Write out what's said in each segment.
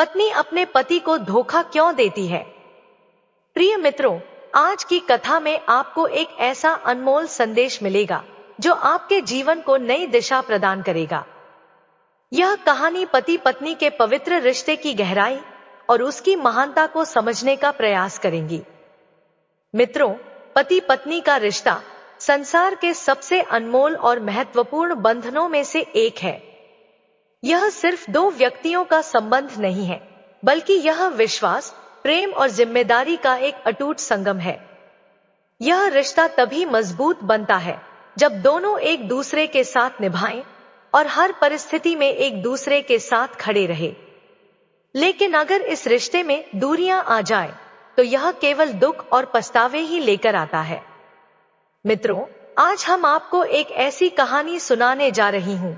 पत्नी अपने पति को धोखा क्यों देती है? प्रिय मित्रों, आज की कथा में आपको एक ऐसा अनमोल संदेश मिलेगा जो आपके जीवन को नई दिशा प्रदान करेगा। यह कहानी पति पत्नी के पवित्र रिश्ते की गहराई और उसकी महानता को समझने का प्रयास करेंगी। मित्रों, पति पत्नी का रिश्ता संसार के सबसे अनमोल और महत्वपूर्ण बंधनों में से एक है। यह सिर्फ दो व्यक्तियों का संबंध नहीं है, बल्कि यह विश्वास, प्रेम और जिम्मेदारी का एक अटूट संगम है। यह रिश्ता तभी मजबूत बनता है जब दोनों एक दूसरे के साथ निभाएं और हर परिस्थिति में एक दूसरे के साथ खड़े रहे। लेकिन अगर इस रिश्ते में दूरियां आ जाए तो यह केवल दुख और पछतावे ही लेकर आता है। मित्रों, आज हम आपको एक ऐसी कहानी सुनाने जा रही हूं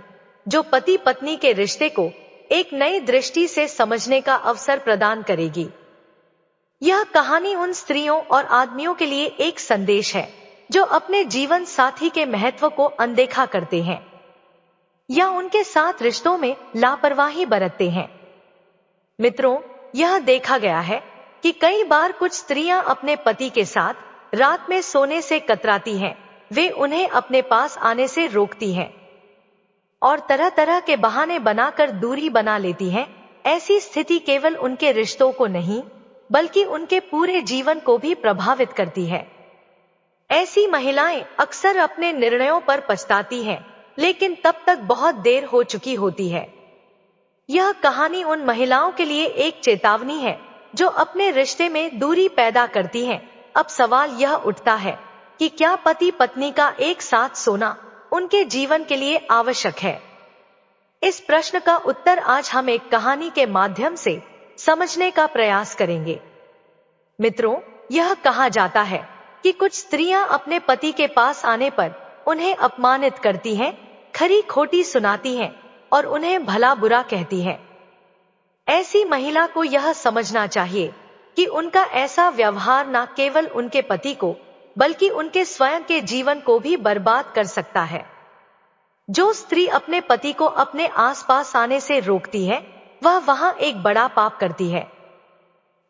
जो पति पत्नी के रिश्ते को एक नई दृष्टि से समझने का अवसर प्रदान करेगी। यह कहानी उन स्त्रियों और आदमियों के लिए एक संदेश है जो अपने जीवन साथी के महत्व को अनदेखा करते हैं या उनके साथ रिश्तों में लापरवाही बरतते हैं। मित्रों, यह देखा गया है कि कई बार कुछ स्त्रियां अपने पति के साथ रात में सोने से कतराती हैं। वे उन्हें अपने पास आने से रोकती हैं और तरह तरह के बहाने बनाकर दूरी बना लेती हैं। ऐसी स्थिति केवल उनके रिश्तों को नहीं, बल्कि उनके पूरे जीवन को भी प्रभावित करती है। ऐसी महिलाएं अक्सर अपने निर्णयों पर पछताती हैं, लेकिन तब तक बहुत देर हो चुकी होती है। यह कहानी उन महिलाओं के लिए एक चेतावनी है जो अपने रिश्ते में दूरी पैदा करती हैं। अब सवाल यह उठता है कि क्या पति पत्नी का एक साथ सोना उनके जीवन के लिए आवश्यक है? इस प्रश्न का उत्तर आज हम एक कहानी के माध्यम से समझने का प्रयास करेंगे। मित्रों, यह कहा जाता है कि कुछ स्त्रियां अपने पति के पास आने पर उन्हें अपमानित करती हैं, खरी खोटी सुनाती हैं और उन्हें भला बुरा कहती हैं। ऐसी महिला को यह समझना चाहिए कि उनका ऐसा व्यवहार न केवल उनके पति को, बल्कि उनके स्वयं के जीवन को भी बर्बाद कर सकता है। जो स्त्री अपने पति को अपने आसपास आने से रोकती है, वह वहां एक बड़ा पाप करती है।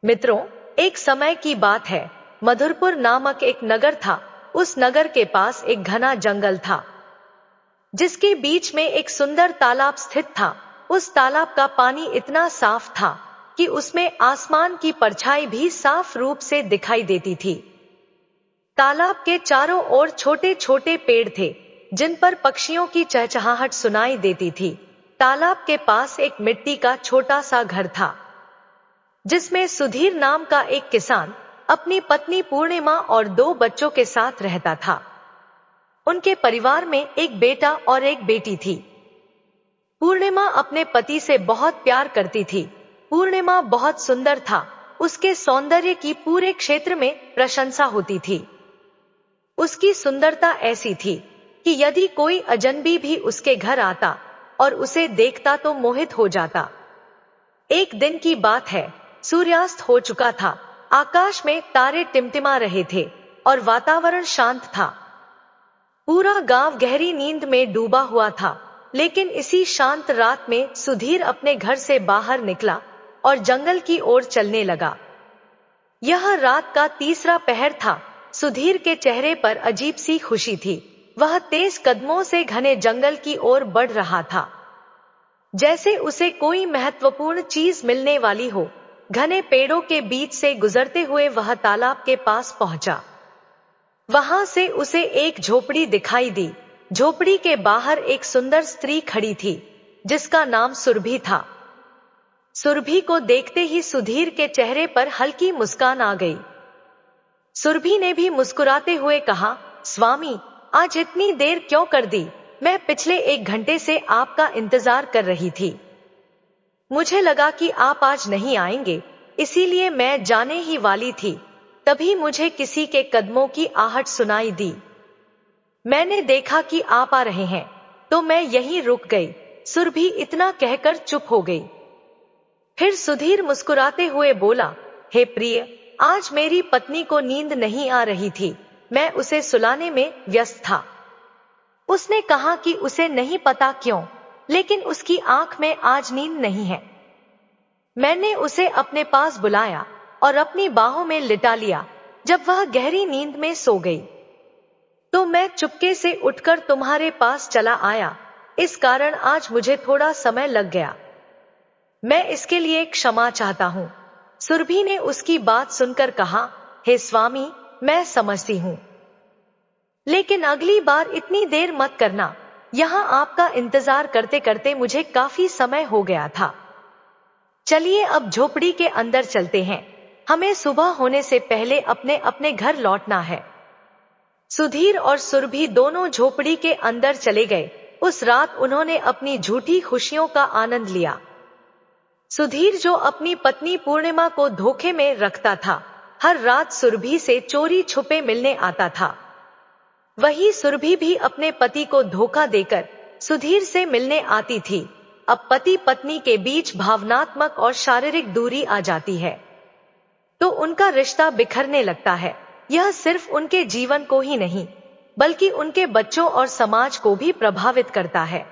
मित्रों, एक समय की बात है, मधुरपुर नामक एक नगर था। उस नगर के पास एक घना जंगल था, जिसके बीच में एक सुंदर तालाब स्थित था। उस तालाब का पानी इतना साफ था कि उसमें आसमान की परछाई भी साफ रूप से दिखाई देती थी। तालाब के चारों ओर छोटे छोटे पेड़ थे, जिन पर पक्षियों की चहचहाहट सुनाई देती थी। तालाब के पास एक मिट्टी का छोटा सा घर था, जिसमें सुधीर नाम का एक किसान अपनी पत्नी पूर्णिमा और 2 बच्चों के साथ रहता था। उनके परिवार में एक बेटा और एक बेटी थी। पूर्णिमा अपने पति से बहुत प्यार करती थी। पूर्णिमा बहुत सुंदर था, उसके सौंदर्य की पूरे क्षेत्र में प्रशंसा होती थी। उसकी सुंदरता ऐसी थी कि यदि कोई अजनबी भी उसके घर आता और उसे देखता तो मोहित हो जाता। एक दिन की बात है, सूर्यास्त हो चुका था, आकाश में तारे टिमटिमा रहे थे और वातावरण शांत था। पूरा गांव गहरी नींद में डूबा हुआ था। लेकिन इसी शांत रात में सुधीर अपने घर से बाहर निकला और जंगल की ओर चलने लगा। यह रात का तीसरा पहर था। सुधीर के चेहरे पर अजीब सी खुशी थी। वह तेज कदमों से घने जंगल की ओर बढ़ रहा था, जैसे उसे कोई महत्वपूर्ण चीज मिलने वाली हो। घने पेड़ों के बीच से गुजरते हुए वह तालाब के पास पहुंचा। वहां से उसे एक झोपड़ी दिखाई दी। झोपड़ी के बाहर एक सुंदर स्त्री खड़ी थी, जिसका नाम सुरभि था। सुरभि को देखते ही सुधीर के चेहरे पर हल्की मुस्कान आ गई। सुरभि ने भी मुस्कुराते हुए कहा, स्वामी, आज इतनी देर क्यों कर दी? मैं पिछले 1 घंटे से आपका इंतजार कर रही थी। मुझे लगा कि आप आज नहीं आएंगे, इसीलिए मैं जाने ही वाली थी। तभी मुझे किसी के कदमों की आहट सुनाई दी। मैंने देखा कि आप आ रहे हैं, तो मैं यहीं रुक गई। सुरभि इतना कहकर चुप हो गई। फिर सुधीर मुस्कुराते हुए बोला, हे प्रिय, आज मेरी पत्नी को नींद नहीं आ रही थी, मैं उसे सुलाने में व्यस्त था। उसने कहा कि उसे नहीं पता क्यों, लेकिन उसकी आंख में आज नींद नहीं है। मैंने उसे अपने पास बुलाया और अपनी बाहों में लिटा लिया। जब वह गहरी नींद में सो गई तो मैं चुपके से उठकर तुम्हारे पास चला आया। इस कारण आज मुझे थोड़ा समय लग गया। मैं इसके लिए क्षमा चाहता हूँ। सुरभि ने उसकी बात सुनकर कहा, हे स्वामी, मैं समझती हूँ, लेकिन अगली बार इतनी देर मत करना। यहाँ आपका इंतजार करते करते मुझे काफी समय हो गया था। चलिए अब झोपड़ी के अंदर चलते हैं। हमें सुबह होने से पहले अपने अपने घर लौटना है। सुधीर और सुरभि दोनों झोपड़ी के अंदर चले गए। उस रात उन्होंने अपनी झूठी खुशियों का आनंद लिया। सुधीर, जो अपनी पत्नी पूर्णिमा को धोखे में रखता था, हर रात सुरभि से चोरी छुपे मिलने आता था। वही सुरभि भी अपने पति को धोखा देकर सुधीर से मिलने आती थी। अब पति पत्नी के बीच भावनात्मक और शारीरिक दूरी आ जाती है तो उनका रिश्ता बिखरने लगता है। यह सिर्फ उनके जीवन को ही नहीं बल्कि उनके बच्चों और समाज को भी प्रभावित करता है।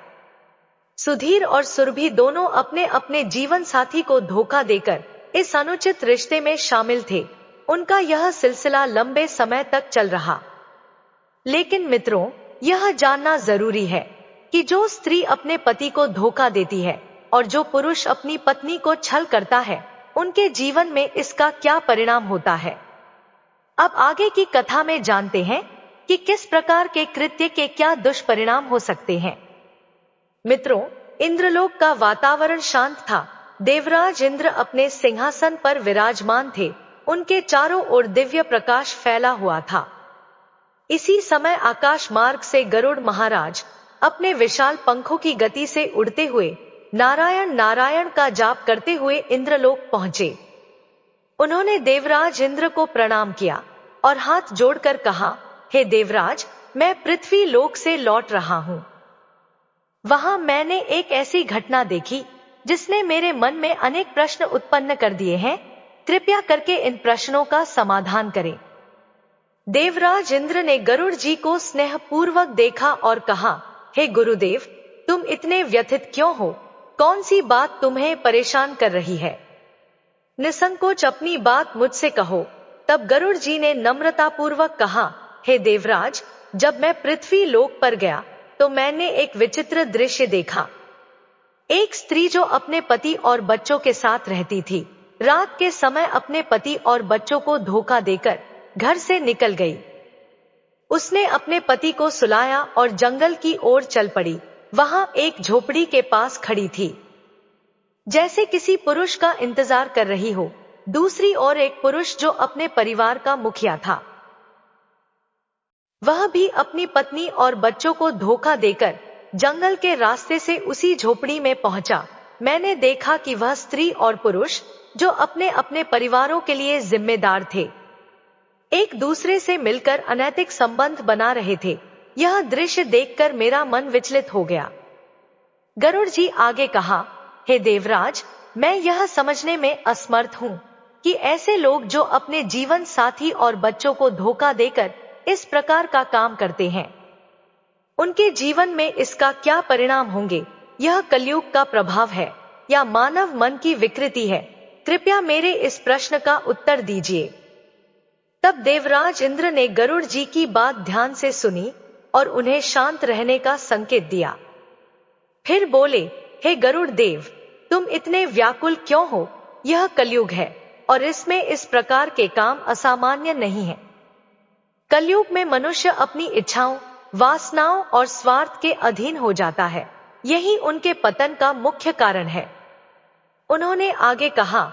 सुधीर और सुरभि दोनों अपने अपने जीवन साथी को धोखा देकर इस अनुचित रिश्ते में शामिल थे। उनका यह सिलसिला लंबे समय तक चल रहा। लेकिन मित्रों, यह जानना जरूरी है कि जो स्त्री अपने पति को धोखा देती है और जो पुरुष अपनी पत्नी को छल करता है, उनके जीवन में इसका क्या परिणाम होता है। अब आगे की कथा में जानते हैं कि किस प्रकार के कृत्य के क्या दुष्परिणाम हो सकते हैं। मित्रों, इंद्रलोक का वातावरण शांत था। देवराज इंद्र अपने सिंहासन पर विराजमान थे। उनके चारों ओर दिव्य प्रकाश फैला हुआ था। इसी समय आकाश मार्ग से गरुड़ महाराज अपने विशाल पंखों की गति से उड़ते हुए नारायण नारायण का जाप करते हुए इंद्रलोक पहुंचे। उन्होंने देवराज इंद्र को प्रणाम किया और हाथ जोड़कर कहा, हे देवराज, मैं पृथ्वी लोक से लौट रहा हूं। वहां मैंने एक ऐसी घटना देखी जिसने मेरे मन में अनेक प्रश्न उत्पन्न कर दिए हैं। कृपया करके इन प्रश्नों का समाधान करें। देवराज इंद्र ने गरुड़ जी को स्नेहपूर्वक देखा और कहा, हे गुरुदेव, तुम इतने व्यथित क्यों हो? कौन सी बात तुम्हें परेशान कर रही है? निसंकोच अपनी बात मुझसे कहो। तब गरुड़ जी ने नम्रतापूर्वक कहा, हे देवराज, जब मैं पृथ्वी लोक पर गया तो मैंने एक विचित्र दृश्य देखा। एक स्त्री जो अपने पति और बच्चों के साथ रहती थी, रात के समय अपने पति और बच्चों को धोखा देकर घर से निकल गई। उसने अपने पति को सुलाया और जंगल की ओर चल पड़ी। वहां एक झोपड़ी के पास खड़ी थी, जैसे किसी पुरुष का इंतजार कर रही हो। दूसरी ओर एक पुरुष जो अपने परिवार का मुखिया था, वह भी अपनी पत्नी और बच्चों को धोखा देकर जंगल के रास्ते से उसी झोपड़ी में पहुंचा। मैंने देखा कि वह स्त्री और पुरुष, जो अपने अपने परिवारों के लिए जिम्मेदार थे, एक दूसरे से मिलकर अनैतिक संबंध बना रहे थे। यह दृश्य देखकर मेरा मन विचलित हो गया। गरुड़ जी आगे कहा, हे देवराज, मैं यह समझने में असमर्थ हूं कि ऐसे लोग जो अपने जीवन साथी और बच्चों को धोखा देकर इस प्रकार का काम करते हैं, उनके जीवन में इसका क्या परिणाम होंगे। यह कलयुग का प्रभाव है या मानव मन की विकृति है? कृपया मेरे इस प्रश्न का उत्तर दीजिए। तब देवराज इंद्र ने गरुड़ जी की बात ध्यान से सुनी और उन्हें शांत रहने का संकेत दिया। फिर बोले, हे गरुड़ देव, तुम इतने व्याकुल क्यों हो? यह कलयुग है और इसमें इस प्रकार के काम असामान्य नहीं है। कलयुग में मनुष्य अपनी इच्छाओं, वासनाओं और स्वार्थ के अधीन हो जाता है। यही उनके पतन का मुख्य कारण है। उन्होंने आगे कहा,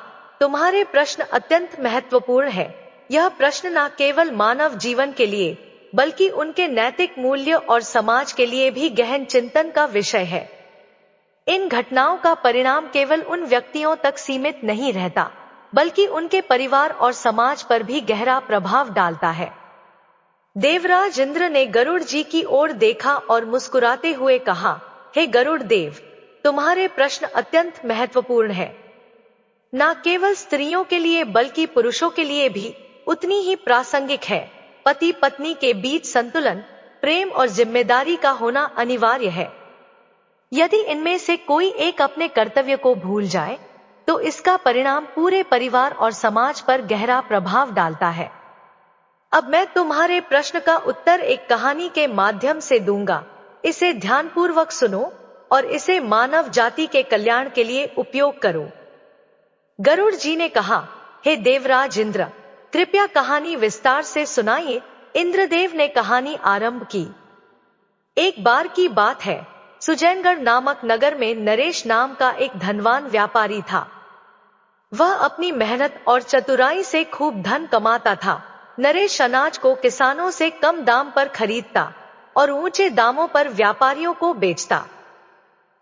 तुम्हारे प्रश्न अत्यंत महत्वपूर्ण है। यह प्रश्न न केवल मानव जीवन के लिए बल्कि उनके नैतिक मूल्य और समाज के लिए भी गहन चिंतन का विषय है। इन घटनाओं का परिणाम केवल उन व्यक्तियों तक सीमित नहीं रहता बल्कि उनके परिवार और समाज पर भी गहरा प्रभाव डालता है। देवराज इंद्र ने गरुड़ जी की ओर देखा और मुस्कुराते हुए कहा, हे गरुड़ देव, तुम्हारे प्रश्न अत्यंत महत्वपूर्ण है। न केवल स्त्रियों के लिए बल्कि पुरुषों के लिए भी उतनी ही प्रासंगिक है। पति पत्नी के बीच संतुलन, प्रेम और जिम्मेदारी का होना अनिवार्य है। यदि इनमें से कोई एक अपने कर्तव्य को भूल जाए तो इसका परिणाम पूरे परिवार और समाज पर गहरा प्रभाव डालता है। अब मैं तुम्हारे प्रश्न का उत्तर एक कहानी के माध्यम से दूंगा। इसे ध्यानपूर्वक सुनो और इसे मानव जाति के कल्याण के लिए उपयोग करो। गरुड़ जी ने कहा, हे देवराज इंद्र, कृपया कहानी विस्तार से सुनाइए। इंद्रदेव ने कहानी आरंभ की। एक बार की बात है, सुजैनगढ़ नामक नगर में नरेश नाम का एक धनवान व्यापारी था। वह अपनी मेहनत और चतुराई से खूब धन कमाता था। नरेश अनाज को किसानों से कम दाम पर खरीदता और ऊंचे दामों पर व्यापारियों को बेचता।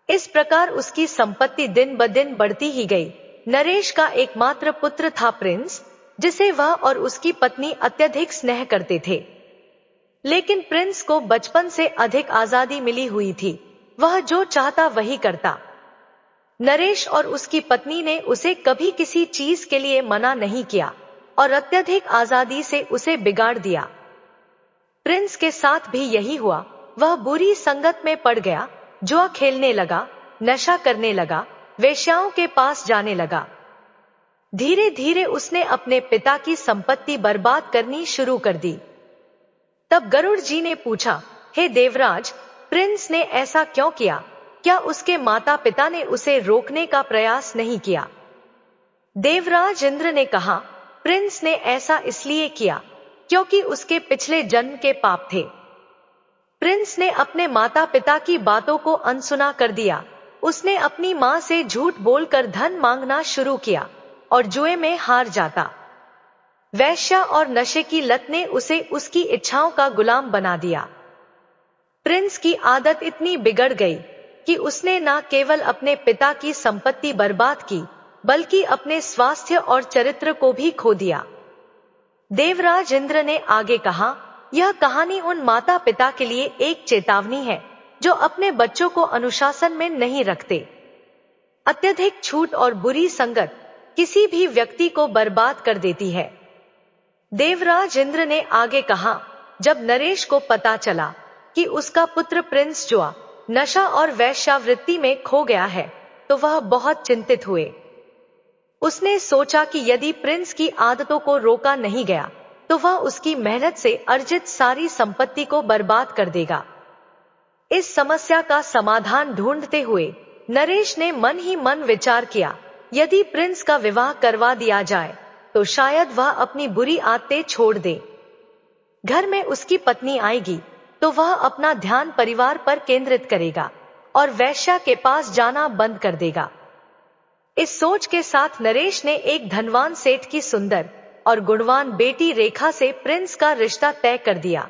इस प्रकार उसकी संपत्ति दिन ब दिन बढ़ती ही गई। नरेश का एकमात्र पुत्र था प्रिंस, जिसे वह और उसकी पत्नी अत्यधिक स्नेह करते थे। लेकिन प्रिंस को बचपन से अधिक आजादी मिली हुई थी। वह जो चाहता वही करता। नरेश और उसकी पत्नी ने उसे कभी किसी चीज के लिए मना नहीं किया और अत्यधिक आजादी से उसे बिगाड़ दिया। प्रिंस के साथ भी यही हुआ। वह बुरी संगत में पड़ गया, जुआ खेलने लगा, नशा करने लगा, वेश्याओं के पास जाने लगा। धीरे धीरे उसने अपने पिता की संपत्ति बर्बाद करनी शुरू कर दी। तब गरुड़ जी ने पूछा, हे देवराज, प्रिंस ने ऐसा क्यों किया? क्या उसके माता पिता ने उसे रोकने का प्रयास नहीं किया? देवराज इंद्र ने कहा, प्रिंस ने ऐसा इसलिए किया क्योंकि उसके पिछले जन्म के पाप थे। प्रिंस ने अपने माता पिता की बातों को अनसुना कर दिया। उसने अपनी मां से झूठ बोलकर धन मांगना शुरू किया और जुए में हार जाता। वैश्या और नशे की लत ने उसे उसकी इच्छाओं का गुलाम बना दिया। प्रिंस की आदत इतनी बिगड़ गई कि उसने न केवल अपने पिता की संपत्ति बर्बाद की, बल्कि अपने स्वास्थ्य और चरित्र को भी खो दिया। देवराज इंद्र ने आगे कहा, यह कहानी उन माता पिता के लिए एक चेतावनी है जो अपने बच्चों को अनुशासन में नहीं रखते। अत्यधिक छूट और बुरी संगत किसी भी व्यक्ति को बर्बाद कर देती है। देवराज इंद्र ने आगे कहा, जब नरेश को पता चला कि उसका पुत्र प्रिंस जुआ, नशा और वैश्यावृत्ति में खो गया है, तो वह बहुत चिंतित हुए। उसने सोचा कि यदि प्रिंस की आदतों को रोका नहीं गया, तो वह उसकी मेहनत से अर्जित सारी संपत्ति को बर्बाद कर देगा। इस समस्या का समाधान ढूंढते हुए नरेश ने मन ही मन विचार किया, यदि प्रिंस का विवाह करवा दिया जाए, तो शायद वह अपनी बुरी आदतें छोड़ दे। घर में उसकी पत्नी आएगी तो वह अपना ध्यान परिवार पर केंद्रित करेगा और वैश्या के पास जाना बंद कर देगा। इस सोच के साथ नरेश ने एक धनवान सेठ की सुंदर और गुणवान बेटी रेखा से प्रिंस का रिश्ता तय कर दिया।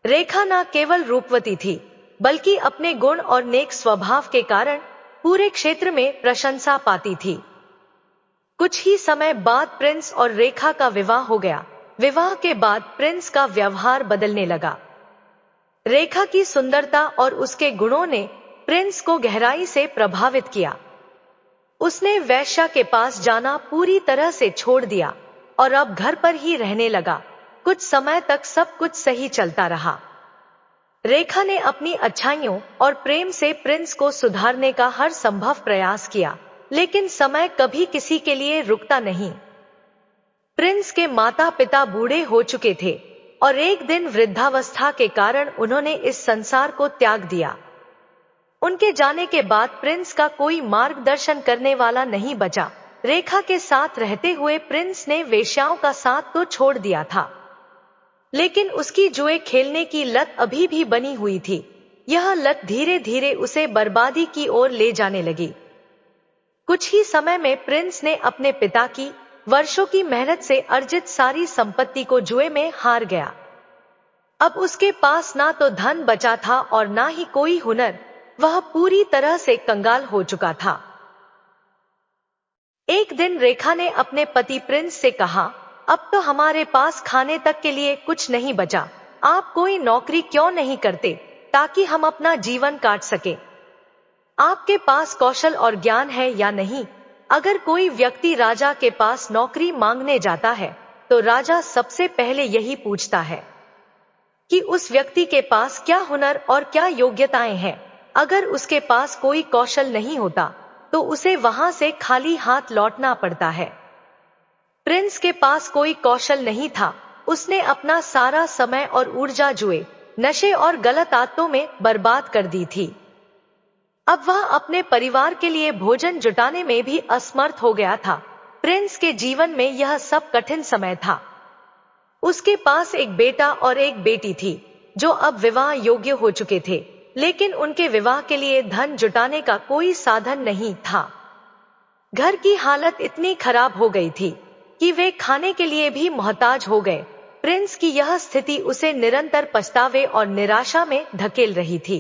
रेखा न केवल रूपवती थी, बल्कि अपने गुण और नेक स्वभाव के कारण पूरे क्षेत्र में प्रशंसा पाती थी। कुछ ही समय बाद प्रिंस और रेखा का विवाह हो गया। विवाह के बाद प्रिंस का व्यवहार बदलने लगा। रेखा की सुंदरता और उसके गुणों ने प्रिंस को गहराई से प्रभावित किया। उसने वैश्या के पास जाना पूरी तरह से छोड़ दिया और अब घर पर ही रहने लगा। कुछ समय तक सब कुछ सही चलता रहा। रेखा ने अपनी अच्छाइयों और प्रेम से प्रिंस को सुधारने का हर संभव प्रयास किया, लेकिन समय कभी किसी के लिए रुकता नहीं। प्रिंस के माता पिता बूढ़े हो चुके थे और एक दिन वृद्धावस्था के कारण उन्होंने इस संसार को त्याग दिया। उनके जाने के बाद प्रिंस का कोई मार्गदर्शन करने वाला नहीं बचा। रेखा के साथ रहते हुए प्रिंस ने वेश्याओं का साथ तो छोड़ दिया था, लेकिन उसकी जुए खेलने की लत अभी भी बनी हुई थी। यह लत धीरे धीरे उसे बर्बादी की ओर ले जाने लगी। कुछ ही समय में प्रिंस ने अपने पिता की वर्षों की मेहनत से अर्जित सारी संपत्ति को जुए में हार गया। अब उसके पास ना तो धन बचा था और ना ही कोई हुनर। वह पूरी तरह से कंगाल हो चुका था। एक दिन रेखा ने अपने पति प्रिंस से कहा, अब तो हमारे पास खाने तक के लिए कुछ नहीं बचा। आप कोई नौकरी क्यों नहीं करते ताकि हम अपना जीवन काट सके? आपके पास कौशल और ज्ञान है या नहीं? अगर कोई व्यक्ति राजा के पास नौकरी मांगने जाता है, तो राजा सबसे पहले यही पूछता है कि उस व्यक्ति के पास क्या हुनर और क्या योग्यताएं हैं। अगर उसके पास कोई कौशल नहीं होता, तो तो उसे वहां से खाली हाथ लौटना पड़ता है। प्रिंस के पास कोई कौशल नहीं था। उसने अपना सारा समय और ऊर्जा जुए, नशे और गलत आदतों में बर्बाद कर दी थी। अब वह अपने परिवार के लिए भोजन जुटाने में भी असमर्थ हो गया था। प्रिंस के जीवन में यह सब कठिन समय था। उसके पास एक बेटा और एक बेटी थी जो अब विवाह योग्य हो चुके थे, लेकिन उनके विवाह के लिए धन जुटाने का कोई साधन नहीं था। घर की हालत इतनी खराब हो गई थी कि वे खाने के लिए भी मोहताज हो गए। प्रिंस की यह स्थिति उसे निरंतर पछतावे और निराशा में धकेल रही थी।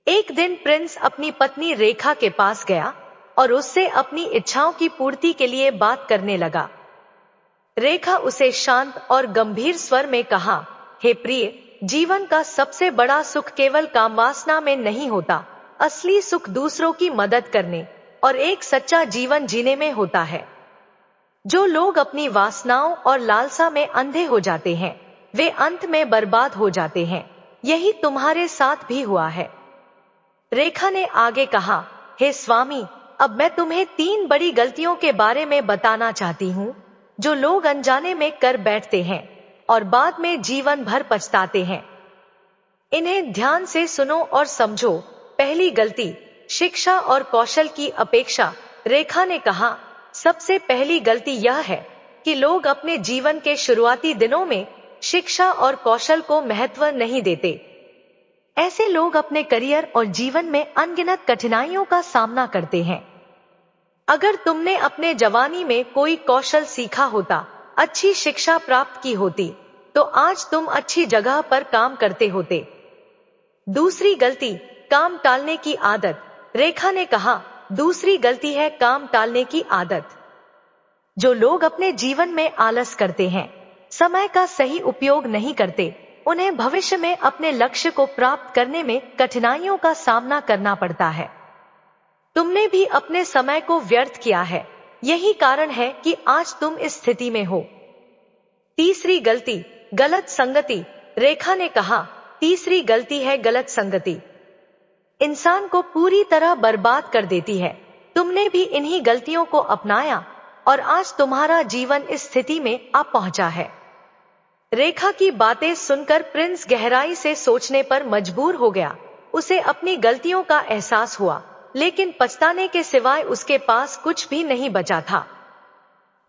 एक दिन प्रिंस अपनी पत्नी रेखा के पास गया और उससे अपनी इच्छाओं की पूर्ति के लिए बात करने लगा। रेखा उसे शांत और गंभीर स्वर में कहा, हे प्रिय, जीवन का सबसे बड़ा सुख केवल कामवासना में नहीं होता। असली सुख दूसरों की मदद करने और एक सच्चा जीवन जीने में होता है। जो लोग अपनी वासनाओं और लालसा में अंधे हो जाते हैं, वे अंत में बर्बाद हो जाते हैं। यही तुम्हारे साथ भी हुआ है। रेखा ने आगे कहा, हे स्वामी, अब मैं तुम्हें 3 बड़ी गलतियों के बारे में बताना चाहती हूँ जो लोग अनजाने में कर बैठते हैं और बाद में जीवन भर पछताते हैं। इन्हें ध्यान से सुनो और समझो। पहली गलती, शिक्षा और कौशल की अपेक्षा। रेखा ने कहा, सबसे पहली गलती यह है कि लोग अपने जीवन के शुरुआती दिनों में शिक्षा और कौशल को महत्व नहीं देते। ऐसे लोग अपने करियर और जीवन में अनगिनत कठिनाइयों का सामना करते हैं। अगर तुमने अपने जवानी में कोई कौशल सीखा होता, अच्छी शिक्षा प्राप्त की होती, तो आज तुम अच्छी जगह पर काम करते होते। दूसरी गलती, काम टालने की आदत। रेखा ने कहा, दूसरी गलती है काम टालने की आदत। जो लोग अपने जीवन में आलस करते हैं, समय का सही उपयोग नहीं करते, उन्हें भविष्य में अपने लक्ष्य को प्राप्त करने में कठिनाइयों का सामना करना पड़ता है। तुमने भी अपने समय को व्यर्थ किया है। यही कारण है कि आज तुम इस स्थिति में हो। तीसरी गलती, गलत संगति। रेखा ने कहा, तीसरी गलती है गलत संगति। इंसान को पूरी तरह बर्बाद कर देती है। तुमने भी इन्हीं गलतियों को अपनाया और आज तुम्हारा जीवन इस स्थिति में आ पहुंचा है। रेखा की बातें सुनकर प्रिंस गहराई से सोचने पर मजबूर हो गया। उसे अपनी गलतियों का एहसास हुआ, लेकिन पछताने के सिवाय उसके पास कुछ भी नहीं बचा था।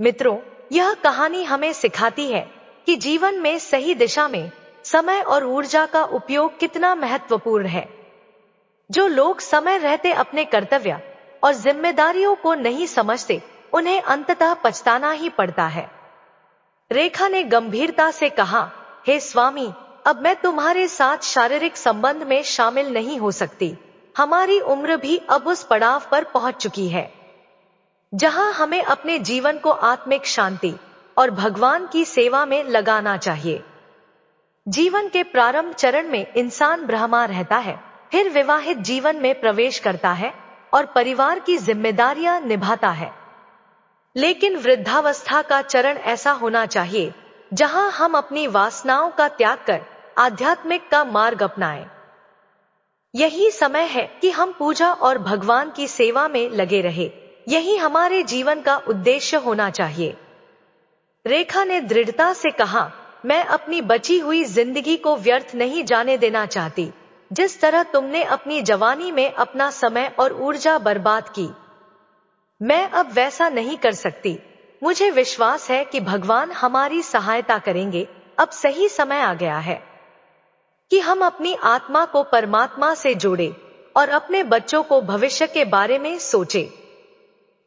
मित्रों, यह कहानी हमें सिखाती है कि जीवन में सही दिशा में समय और ऊर्जा का उपयोग कितना महत्वपूर्ण है। जो लोग समय रहते अपने कर्तव्य और जिम्मेदारियों को नहीं समझते, उन्हें अंततः पछताना ही पड़ता है। रेखा ने गंभीरता से कहा, हे स्वामी, अब मैं तुम्हारे साथ शारीरिक संबंध में शामिल नहीं हो सकती। हमारी उम्र भी अब उस पड़ाव पर पहुंच चुकी है जहां हमें अपने जीवन को आत्मिक शांति और भगवान की सेवा में लगाना चाहिए। जीवन के प्रारंभ चरण में इंसान ब्रह्मा रहता है, फिर विवाहित जीवन में प्रवेश करता है और परिवार की जिम्मेदारियां निभाता है। लेकिन वृद्धावस्था का चरण ऐसा होना चाहिए जहां हम अपनी वासनाओं का त्याग कर आध्यात्मिक का मार्ग अपनाएं। यही समय है कि हम पूजा और भगवान की सेवा में लगे रहे। यही हमारे जीवन का उद्देश्य होना चाहिए। रेखा ने दृढ़ता से कहा, मैं अपनी बची हुई जिंदगी को व्यर्थ नहीं जाने देना चाहती। जिस तरह तुमने अपनी जवानी में अपना समय और ऊर्जा बर्बाद की, मैं अब वैसा नहीं कर सकती। मुझे विश्वास है कि भगवान हमारी सहायता करेंगे। अब सही समय आ गया है कि हम अपनी आत्मा को परमात्मा से जोड़े और अपने बच्चों को भविष्य के बारे में सोचे।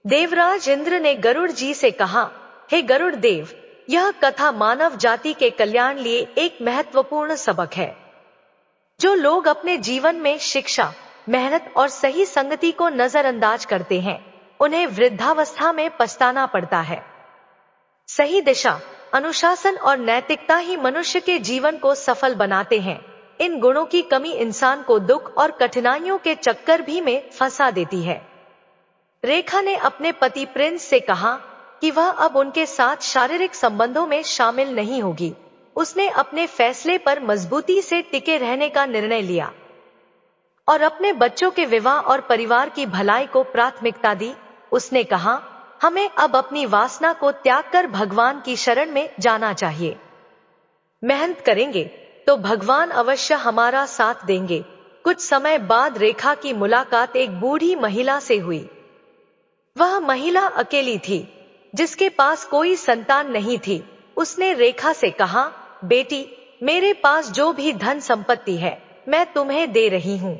देवराज इंद्र ने गरुड़ जी से कहा, हे गरुड़ देव, यह कथा मानव जाति के कल्याण लिए एक महत्वपूर्ण सबक है। जो लोग अपने जीवन में शिक्षा, मेहनत और सही संगति को नजरअंदाज करते हैं, उन्हें वृद्धावस्था में पछताना पड़ता है। सही दिशा, अनुशासन और नैतिकता ही मनुष्य के जीवन को सफल बनाते हैं। इन गुणों की कमी इंसान को दुख और कठिनाइयों के चक्कर भी में फंसा देती है। रेखा ने अपने पति प्रिंस से कहा कि वह अब उनके साथ शारीरिक संबंधों में शामिल नहीं होगी। उसने अपने फैसले पर मजबूती से टिके रहने का निर्णय लिया और अपने बच्चों के विवाह और परिवार की भलाई को प्राथमिकता दी। उसने कहा, हमें अब अपनी वासना को त्याग कर भगवान की शरण में जाना चाहिए। मेहनत करेंगे तो भगवान अवश्य हमारा साथ देंगे। कुछ समय बाद रेखा की मुलाकात एक बूढ़ी महिला से हुई। वह महिला अकेली थी, जिसके पास कोई संतान नहीं थी। उसने रेखा से कहा, बेटी, मेरे पास जो भी धन संपत्ति है मैं तुम्हें दे रही हूँ।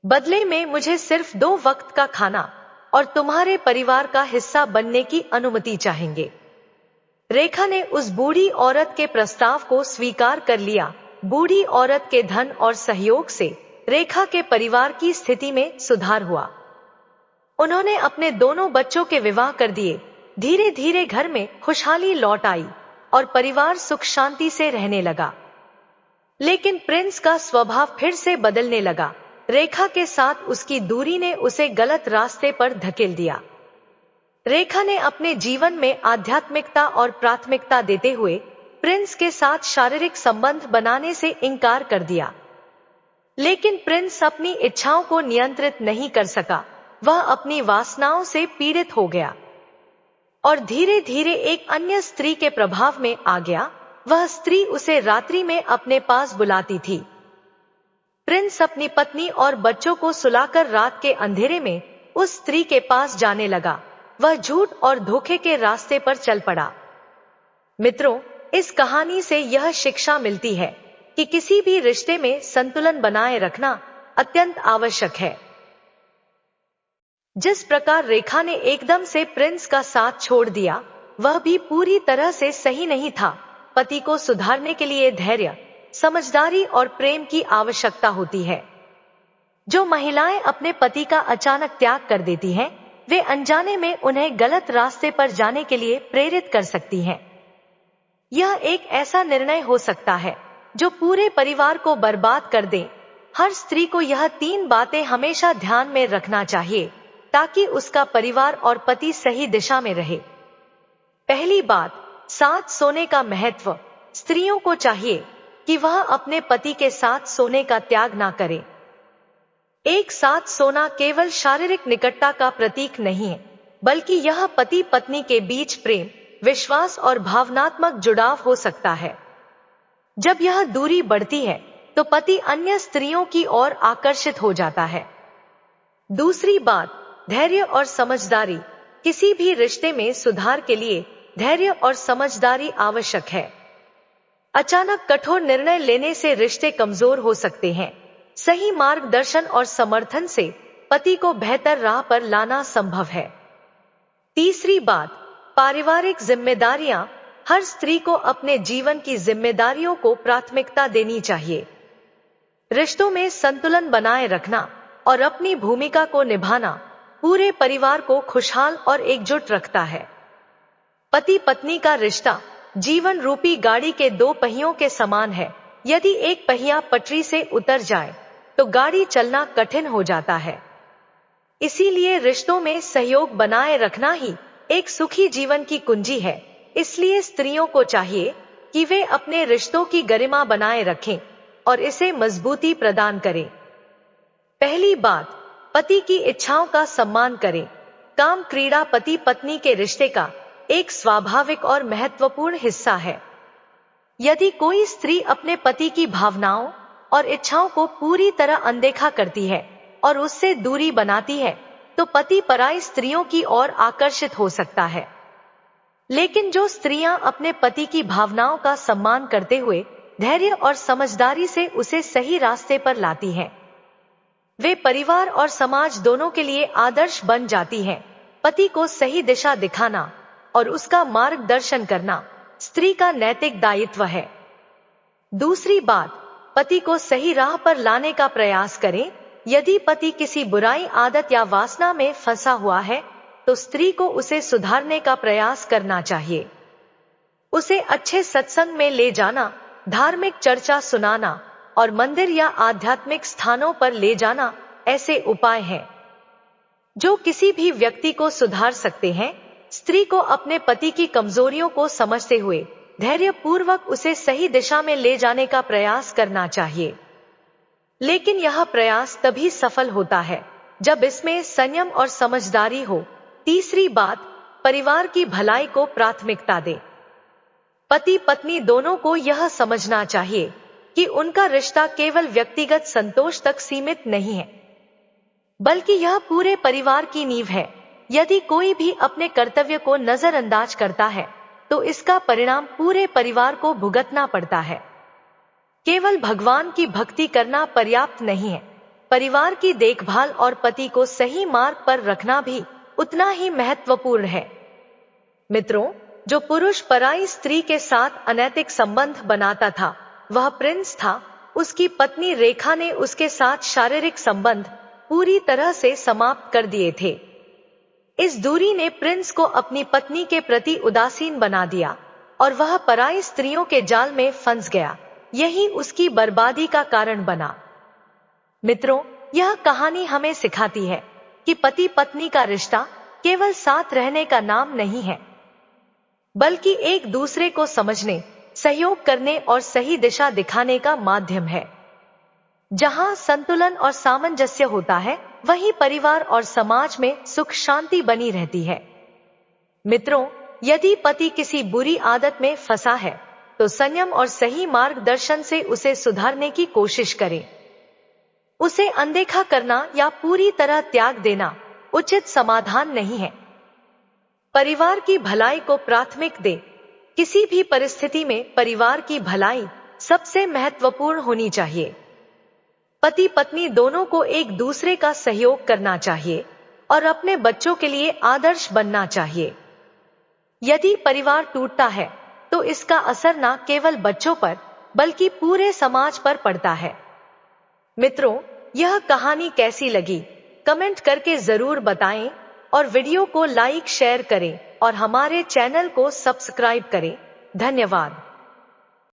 बदले में मुझे सिर्फ 2 वक्त का खाना और तुम्हारे परिवार का हिस्सा बनने की अनुमति चाहेंगे। रेखा ने उस बूढ़ी औरत के प्रस्ताव को स्वीकार कर लिया। बूढ़ी औरत के धन और सहयोग से रेखा के परिवार की स्थिति में सुधार हुआ। उन्होंने अपने दोनों बच्चों के विवाह कर दिए। धीरे धीरे घर में खुशहाली लौट आई और परिवार सुख शांति से रहने लगा। लेकिन प्रिंस का स्वभाव फिर से बदलने लगा। रेखा के साथ उसकी दूरी ने उसे गलत रास्ते पर धकेल दिया। रेखा ने अपने जीवन में आध्यात्मिकता और प्राथमिकता देते हुए प्रिंस के साथ शारीरिक संबंध बनाने से इनकार कर दिया। लेकिन प्रिंस अपनी इच्छाओं को नियंत्रित नहीं कर सका। वह अपनी वासनाओं से पीड़ित हो गया और धीरे धीरे एक अन्य स्त्री के प्रभाव में आ गया। वह स्त्री उसे रात्रि में अपने पास बुलाती थी। प्रिंस अपनी पत्नी और बच्चों को सुलाकर रात के अंधेरे में उस स्त्री के पास जाने लगा। वह झूठ और धोखे के रास्ते पर चल पड़ा। मित्रों, इस कहानी से यह शिक्षा मिलती है कि किसी भी रिश्ते में संतुलन बनाए रखना अत्यंत आवश्यक है। जिस प्रकार रेखा ने एकदम से प्रिंस का साथ छोड़ दिया, वह भी पूरी तरह से सही नहीं था। पति को सुधारने के लिए धैर्य, समझदारी और प्रेम की आवश्यकता होती है। जो महिलाएं अपने पति का अचानक त्याग कर देती हैं, वे अनजाने में उन्हें गलत रास्ते पर जाने के लिए प्रेरित कर सकती हैं। यह एक ऐसा निर्णय हो सकता है जो पूरे परिवार को बर्बाद कर दे। हर स्त्री को यह 3 बातें हमेशा ध्यान में रखना चाहिए ताकि उसका परिवार और पति सही दिशा में रहे। पहली बात, साथ सोने का महत्व। स्त्रियों को चाहिए कि वह अपने पति के साथ सोने का त्याग ना करें। एक साथ सोना केवल शारीरिक निकटता का प्रतीक नहीं है, बल्कि यह पति पत्नी के बीच प्रेम, विश्वास और भावनात्मक जुड़ाव हो सकता है। जब यह दूरी बढ़ती है तो पति अन्य स्त्रियों की ओर आकर्षित हो जाता है। दूसरी बात, धैर्य और समझदारी। किसी भी रिश्ते में सुधार के लिए धैर्य और समझदारी आवश्यक है। अचानक कठोर निर्णय लेने से रिश्ते कमजोर हो सकते हैं। सही मार्गदर्शन और समर्थन से पति को बेहतर राह पर लाना संभव है। तीसरी बात, पारिवारिक जिम्मेदारियां। हर स्त्री को अपने जीवन की जिम्मेदारियों को प्राथमिकता देनी चाहिए। रिश्तों में संतुलन बनाए रखना और अपनी भूमिका को निभाना पूरे परिवार को खुशहाल और एकजुट रखता है। पति पत्नी का रिश्ता जीवन रूपी गाड़ी के 2 पहियों के समान है। यदि एक पहिया पटरी से उतर जाए तो गाड़ी चलना कठिन हो जाता है। इसीलिए रिश्तों में सहयोग बनाए रखना ही एक सुखी जीवन की कुंजी है। इसलिए स्त्रियों को चाहिए कि वे अपने रिश्तों की गरिमा बनाए रखें और इसे मजबूती प्रदान करें। पहली बात, पति की इच्छाओं का सम्मान करें। काम क्रीड़ा पति पत्नी के रिश्ते का एक स्वाभाविक और महत्वपूर्ण हिस्सा है। यदि कोई स्त्री अपने पति की भावनाओं और इच्छाओं को पूरी तरह अनदेखा करती है और उससे दूरी बनाती है, तो पति पराई स्त्रियों की ओर आकर्षित हो सकता है। लेकिन जो स्त्रियां अपने पति की भावनाओं का सम्मान करते हुए धैर्य और समझदारी से उसे सही रास्ते पर लाती हैं, वे परिवार और समाज दोनों के लिए आदर्श बन जाती हैं। पति को सही दिशा दिखाना और उसका मार्गदर्शन करना स्त्री का नैतिक दायित्व है। दूसरी बात, पति को सही राह पर लाने का प्रयास करें। यदि पति किसी बुराई आदत या वासना में फंसा हुआ है, तो स्त्री को उसे सुधारने का प्रयास करना चाहिए। उसे अच्छे सत्संग में ले जाना, धार्मिक चर्चा सुनाना और मंदिर या आध्यात्मिक स्थानों पर ले जाना ऐसे उपाय हैं जो किसी भी व्यक्ति को सुधार सकते हैं। स्त्री को अपने पति की कमजोरियों को समझते हुए धैर्य पूर्वक उसे सही दिशा में ले जाने का प्रयास करना चाहिए। लेकिन यह प्रयास तभी सफल होता है जब इसमें संयम और समझदारी हो। तीसरी बात, परिवार की भलाई को प्राथमिकता दे। पति पत्नी दोनों को यह समझना चाहिए कि उनका रिश्ता केवल व्यक्तिगत संतोष तक सीमित नहीं है, बल्कि यह पूरे परिवार की नींव है। यदि कोई भी अपने कर्तव्य को नजरअंदाज करता है तो इसका परिणाम पूरे परिवार को भुगतना पड़ता है। केवल भगवान की भक्ति करना पर्याप्त नहीं है, परिवार की देखभाल और पति को सही मार्ग पर रखना भी उतना ही महत्वपूर्ण है। मित्रों, जो पुरुष पराई स्त्री के साथ अनैतिक संबंध बनाता था वह प्रिंस था। उसकी पत्नी रेखा ने उसके साथ शारीरिक संबंध पूरी तरह से समाप्त कर दिए थे। इस दूरी ने प्रिंस को अपनी पत्नी के प्रति उदासीन बना दिया और वह पराई स्त्रियों के जाल में फंस गया। यही उसकी बर्बादी का कारण बना। मित्रों, यह कहानी हमें सिखाती है कि पति पत्नी का रिश्ता केवल साथ रहने का नाम नहीं है, बल्कि एक दूसरे को समझने, सहयोग करने और सही दिशा दिखाने का माध्यम है। जहां संतुलन और सामंजस्य होता है वहीं परिवार और समाज में सुख शांति बनी रहती है। मित्रों, यदि पति किसी बुरी आदत में फंसा है तो संयम और सही मार्गदर्शन से उसे सुधारने की कोशिश करें। उसे अनदेखा करना या पूरी तरह त्याग देना उचित समाधान नहीं है। परिवार की भलाई को प्राथमिक दे। किसी भी परिस्थिति में परिवार की भलाई सबसे महत्वपूर्ण होनी चाहिए। पति पत्नी दोनों को एक दूसरे का सहयोग करना चाहिए और अपने बच्चों के लिए आदर्श बनना चाहिए। यदि परिवार टूटता है तो इसका असर न केवल बच्चों पर बल्कि पूरे समाज पर पड़ता है। मित्रों, यह कहानी कैसी लगी कमेंट करके जरूर बताएं और वीडियो को लाइक शेयर करें और हमारे चैनल को सब्सक्राइब करें। धन्यवाद।